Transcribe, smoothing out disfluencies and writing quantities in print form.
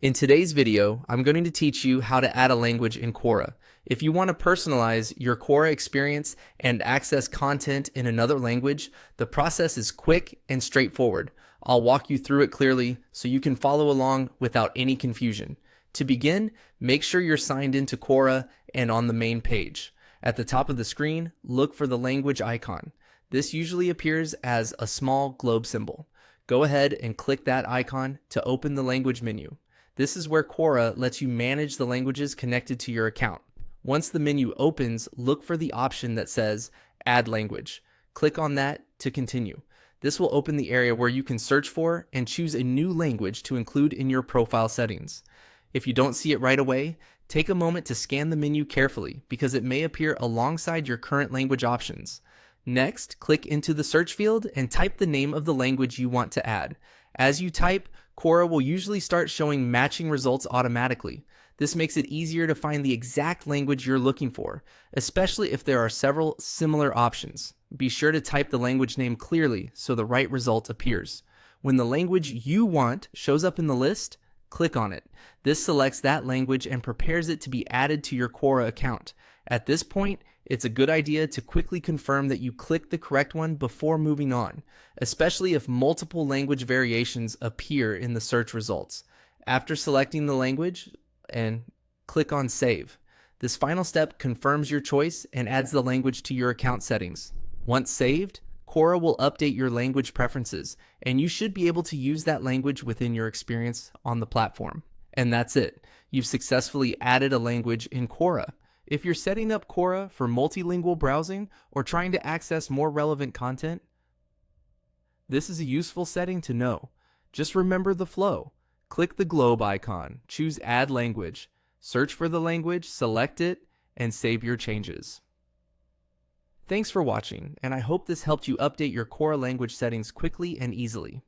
In today's video, I'm going to teach you how to add a language in Quora. If you want to personalize your Quora experience and access content in another language, the process is quick and straightforward. I'll walk you through it clearly so you can follow along without any confusion. To begin, make sure you're signed into Quora and on the main page. At the top of the screen, look for the language icon. This usually appears as a small globe symbol. Go ahead and click that icon to open the language menu. This is where Quora lets you manage the languages connected to your account. Once the menu opens, look for the option that says Add Language. Click on that to continue. This will open the area where you can search for and choose a new language to include in your profile settings. If you don't see it right away, take a moment to scan the menu carefully because it may appear alongside your current language options. Next, click into the search field and type the name of the language you want to add. As you type, Quora will usually start showing matching results automatically. This makes it easier to find the exact language you're looking for, especially if there are several similar options. Be sure to type the language name clearly so the right result appears. When the language you want shows up in the list, click on it. This selects that language and prepares it to be added to your Quora account. At this point, it's a good idea to quickly confirm that you clicked the correct one before moving on, especially if multiple language variations appear in the search results. After selecting the language, and click on Save. This final step confirms your choice and adds the language to your account settings. Once saved, Quora will update your language preferences, and you should be able to use that language within your experience on the platform. And that's it. You've successfully added a language in Quora. If you're setting up Quora for multilingual browsing or trying to access more relevant content, this is a useful setting to know. Just remember the flow. Click the globe icon, choose Add Language, search for the language, select it, and save your changes. Thanks for watching, and I hope this helped you update your Quora language settings quickly and easily.